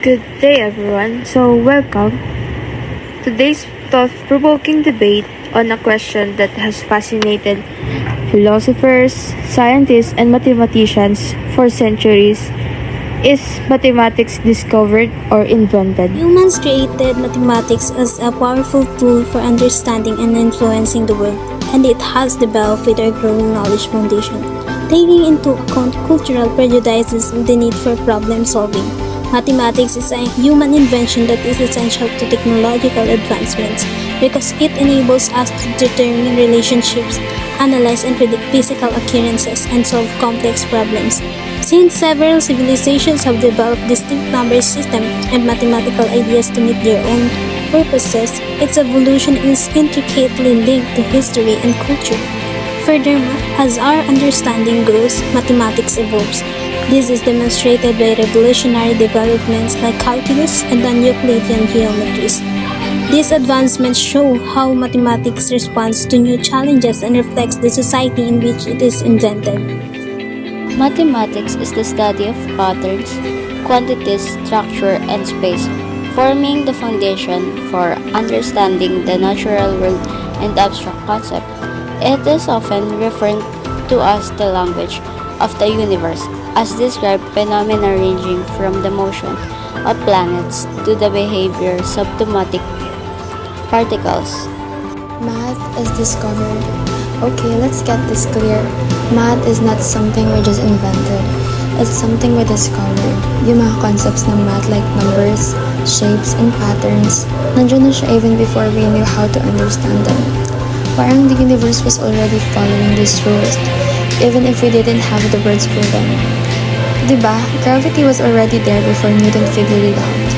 Good day, everyone. Welcome. Today's thought-provoking debate on a question that has fascinated philosophers, scientists, and mathematicians for centuries. Is mathematics discovered or invented? Humans created mathematics as a powerful tool for understanding and influencing the world, and it has developed with our growing knowledge foundation, taking into account cultural prejudices and the need for problem solving. Mathematics is a human invention that is essential to technological advancements because it enables us to determine relationships, analyze and predict physical occurrences, and solve complex problems. Since several civilizations have developed distinct number systems and mathematical ideas to meet their own purposes, its evolution is intricately linked to history and culture. Furthermore, as our understanding grows, mathematics evolves. This is demonstrated by revolutionary developments like calculus and the Euclidean geometries. These advancements show how mathematics responds to new challenges and reflects the society in which it is invented. Mathematics is the study of patterns, quantities, structure, and space, forming the foundation for understanding the natural world and abstract concepts. It is often referred to as the language of the universe, as described phenomena ranging from the motion of planets to the behavior of subatomic particles. Math is discovered. Okay, let's get this clear. Math is not something we just invented. It's something we discovered. Yung mga concepts ng math like numbers, shapes, and patterns, nandiyan na siya even before we knew how to understand them. Parang the universe was already following these rules, even if we didn't have the words for them. Diba? Gravity was already there before Newton figured it out.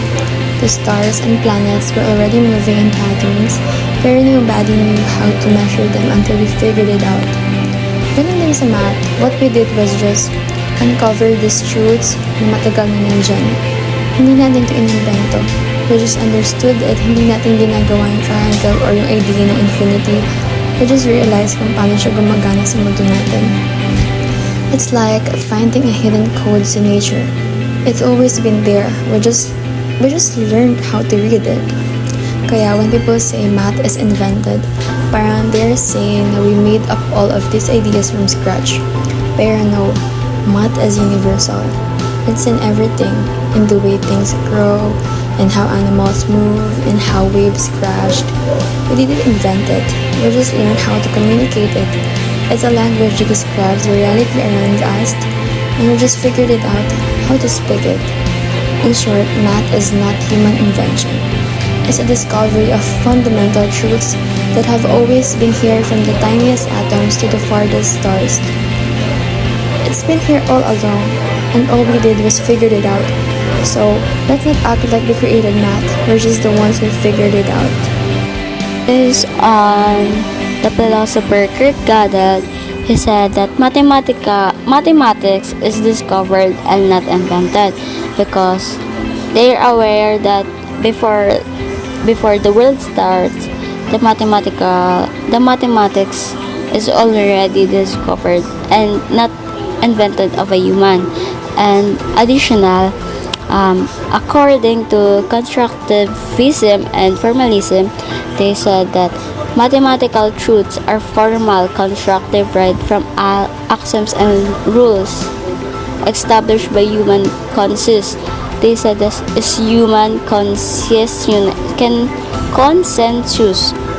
The stars and planets were already moving in patterns, pero nobody knew how to measure them until we figured it out. Ganun din sa math, what we did was just uncover these truths na matagal na nandyan. Hindi natin ito inimbento. We just understood it, hindi natin ginagawa yung triangle or yung idea ng infinity. We just realized kung paano siya gumagana sa mundo natin. It's like finding a hidden code in nature. It's always been there. We just learned how to read it. Kaya when people say math is invented, parang they're saying na we made up all of these ideas from scratch. Pero no, math is universal. It's in everything, in the way things grow, and how animals move, and how waves crashed. We didn't invent it. We just learned how to communicate it. It's a language that describes the reality around us, and we just figured it out how to speak it. In short, math is not human invention. It's a discovery of fundamental truths that have always been here from the tiniest atoms to the farthest stars. It's been here all along, and all we did was figure it out. So, let's not act like we created math, we're just the ones who figured it out. Based on the philosopher Gödel, he said that mathematics is discovered and not invented because they are aware that before the world starts, the mathematics is already discovered and not invented of a human. And additional, according to constructivism and formalism, they said that mathematical truths are formal, constructive right from axioms and rules established by human consensus. They said this is human consensus.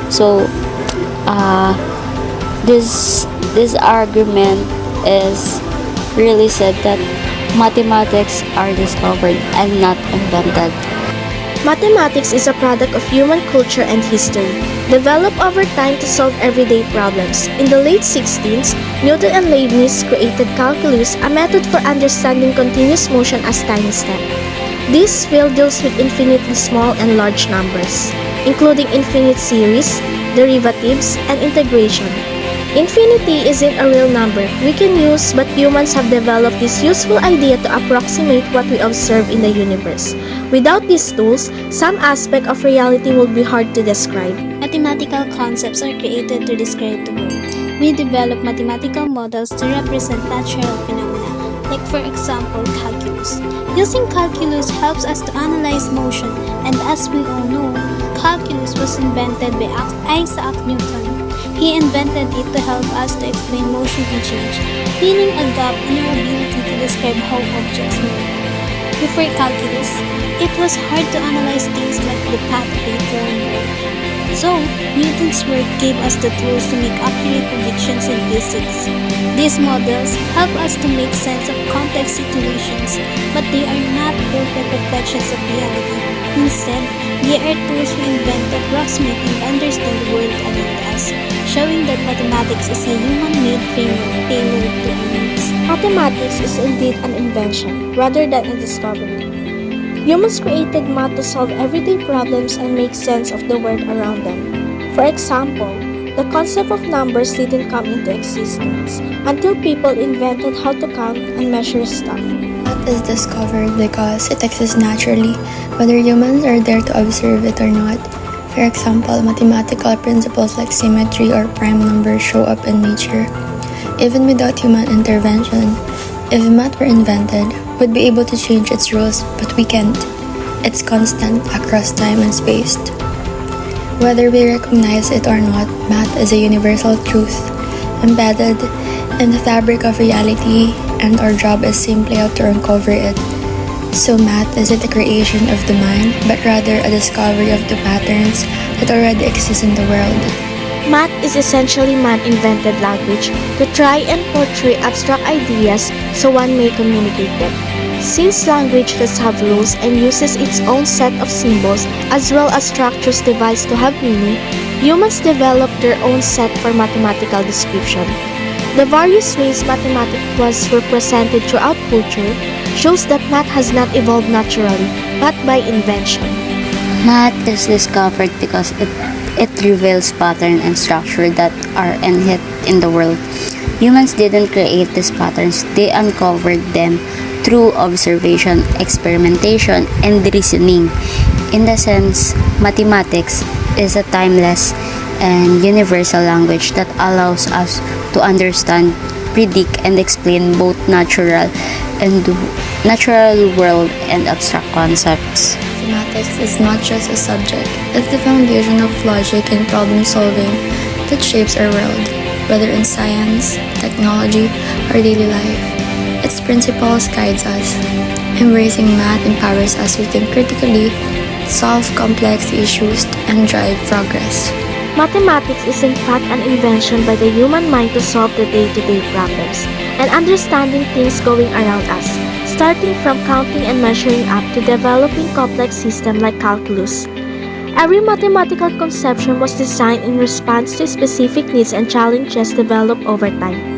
So, this argument is really said that mathematics are discovered and not invented. Mathematics is a product of human culture and history, developed over time to solve everyday problems. In the late 16th, Newton and Leibniz created calculus, a method for understanding continuous motion as time step. This field deals with infinitely small and large numbers, including infinite series, derivatives, and integration. Infinity isn't a real number we can use, but humans have developed this useful idea to approximate what we observe in the universe. Without these tools, some aspect of reality would be hard to describe. Mathematical concepts are created to describe the world. We develop mathematical models to represent natural phenomena, like for example, calculus. calculus. Using calculus helps us to analyze motion, and as we all know, calculus was invented by Isaac Newton. He invented it to help us to explain motion and change, filling a gap in our ability to describe how objects move. Before calculus, it was hard to analyze things like the path of a flowing river. So, Newton's work gave us the tools to make accurate predictions in physics. These models help us to make sense of complex situations, but they are not perfect reflections of reality. Instead, they are tools we invent to approximate and understand the world around us, showing that mathematics is a human-made framework tailored to our needs. Mathematics is indeed an invention rather than a discovery. Humans created math to solve everyday problems and make sense of the world around them. For example, the concept of numbers didn't come into existence until people invented how to count and measure stuff. Math is discovered because it exists naturally, whether humans are there to observe it or not. For example, mathematical principles like symmetry or prime numbers show up in nature. Even without human intervention, if math were invented, we'd be able to change its rules, but we can't. It's constant across time and space. Whether we recognize it or not, math is a universal truth, embedded in the fabric of reality, and our job is simply how to uncover it. So math isn't a creation of the mind, but rather a discovery of the patterns that already exist in the world. Math is essentially man-invented language to try and portray abstract ideas so one may communicate them. Since language does have rules and uses its own set of symbols as well as structures devised to have meaning, humans developed their own set for mathematical description. The various ways mathematics was represented throughout culture shows that math has not evolved naturally, but by invention. Math is discovered because it reveals pattern and structure that are inherent in the world. Humans didn't create these patterns, they uncovered them through observation, experimentation, and reasoning. In the sense, mathematics is a timeless and universal language that allows us to understand, predict, and explain both natural world and abstract concepts. Mathematics is not just a subject, it's the foundation of logic and problem solving that shapes our world, whether in science, technology, or daily life. Its principles guides us. Embracing math empowers us to think critically, solve complex issues, and drive progress. Mathematics is in fact an invention by the human mind to solve the day-to-day problems and understanding things going around us, starting from counting and measuring up to developing complex systems like calculus. Every mathematical conception was designed in response to specific needs and challenges developed over time.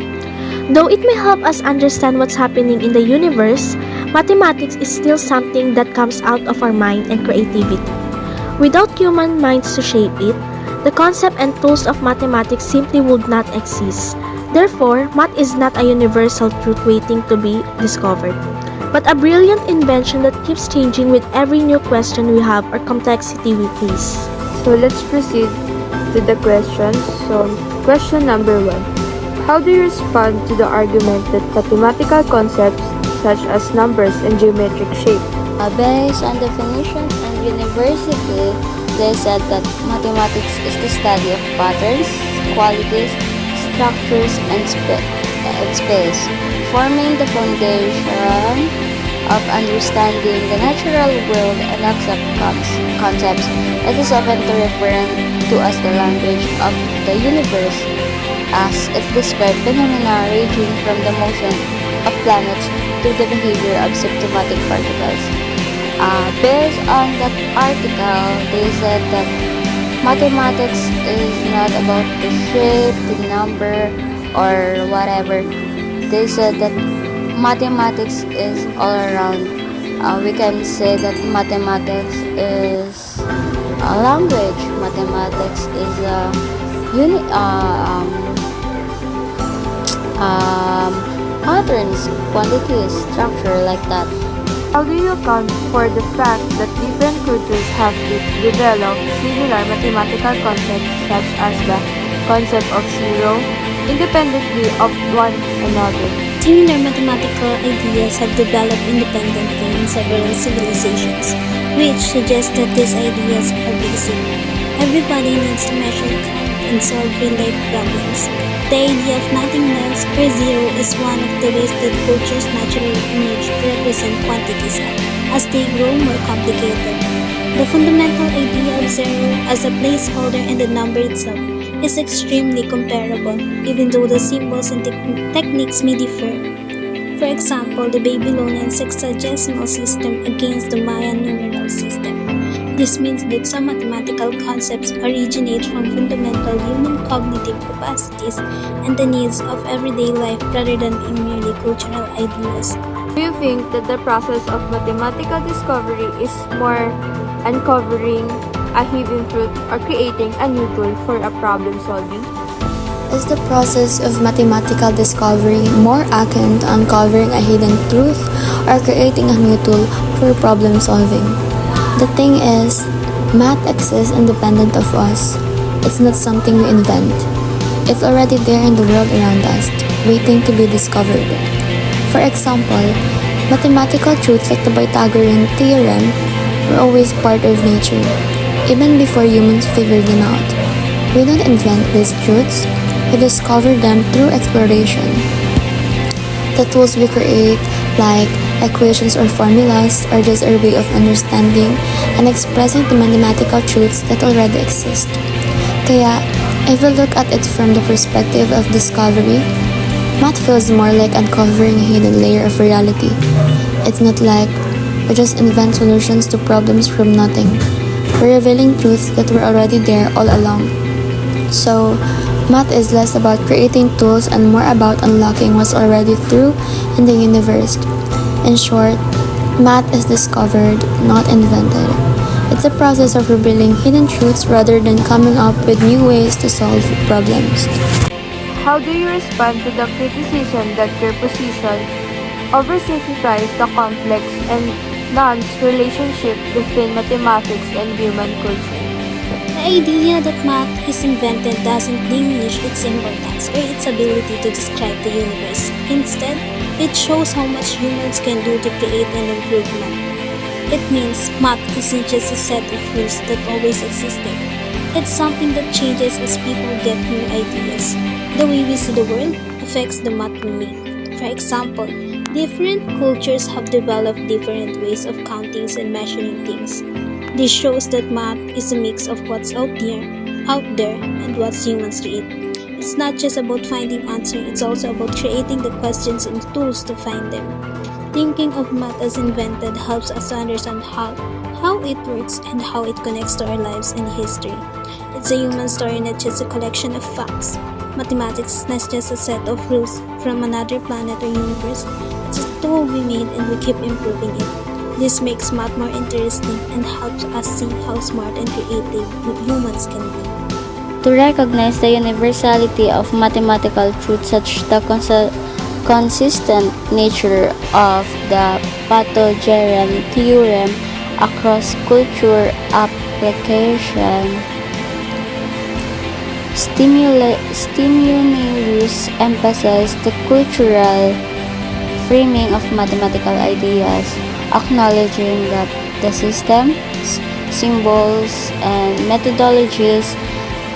Though it may help us understand what's happening in the universe, mathematics is still something that comes out of our mind and creativity. Without human minds to shape it, the concept and tools of mathematics simply would not exist. Therefore, math is not a universal truth waiting to be discovered, but a brilliant invention that keeps changing with every new question we have or complexity we face. So let's proceed to the questions. So, question number 1. How do you respond to the argument that mathematical concepts such as numbers and geometric shape Based on definitions and university, they said that mathematics is the study of patterns, qualities, structures, and space, forming the foundation of understanding the natural world and abstract concepts. It is often referred to as the language of the universe, as it describes phenomena ranging from the motion of planets to the behavior of symptomatic particles. Based on that article, they said that mathematics is not about the shape, the number, or whatever. They said that mathematics is all around. We can say that mathematics is a language. Mathematics is a patterns, quantities, structure like that. How do you account for the fact that different cultures have developed similar mathematical concepts such as the concept of zero, independently of one another? Similar mathematical ideas have developed independently in several civilizations, which suggests that these ideas are basic. Everybody needs to measure, count, and solve real-life problems. The idea of nothingness or zero is one of the ways that cultures naturally emerge to represent quantities as they grow more complicated. The fundamental idea of zero as a placeholder and the number itself is extremely comparable, even though the symbols and techniques may differ. For example, the Babylonian sexagesimal system against the Mayan numeral system. This means that some mathematical concepts originate from fundamental human cognitive capacities and the needs of everyday life rather than being merely cultural ideas. Do you think that the process of mathematical discovery is more uncovering a hidden truth or creating a new tool for a problem solving? Is the process of mathematical discovery more akin to uncovering a hidden truth or creating a new tool for problem solving? The thing is, math exists independent of us. It's not something we invent. It's already there in the world around us, waiting to be discovered. For example, mathematical truths like the Pythagorean theorem were always part of nature, even before humans figured them out. We don't invent these truths, we discover them through exploration. The tools we create, like equations or formulas, are just our way of understanding and expressing the mathematical truths that already exist. Kaya, if we look at it from the perspective of discovery, math feels more like uncovering a hidden layer of reality. It's not like we just invent solutions to problems from nothing. We're revealing truths that were already there all along. So, math is less about creating tools and more about unlocking what's already true in the universe. In short, math is discovered, not invented. It's a process of revealing hidden truths rather than coming up with new ways to solve problems. How do you respond to the criticism that your position oversimplifies the complex and nuanced relationship between mathematics and human culture? The idea that math is invented doesn't diminish its importance or its ability to describe the universe. Instead, it shows how much humans can do to create and improve math. It means math isn't just a set of rules that always existed. It's something that changes as people get new ideas. The way we see the world affects the math we make. For example, different cultures have developed different ways of counting and measuring things. This shows that math is a mix of what's out there, and what humans create. It's not just about finding answers, it's also about creating the questions and tools to find them. Thinking of math as invented helps us to understand how it works and how it connects to our lives and history. It's a human story, not just a collection of facts. Mathematics is not just a set of rules from another planet or universe. It's a tool we made and we keep improving it. This makes math more interesting and helps us see how smart and creative humans can be. To recognize the universality of mathematical truths such the consistent nature of the Pythagorean theorem across culture application, Stimulus emphasize the cultural framing of mathematical ideas, acknowledging that the systems, symbols, and methodologies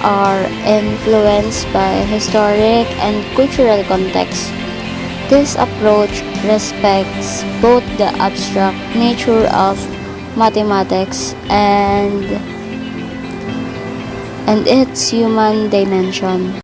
are influenced by historic and cultural context. This approach respects both the abstract nature of mathematics and its human dimension.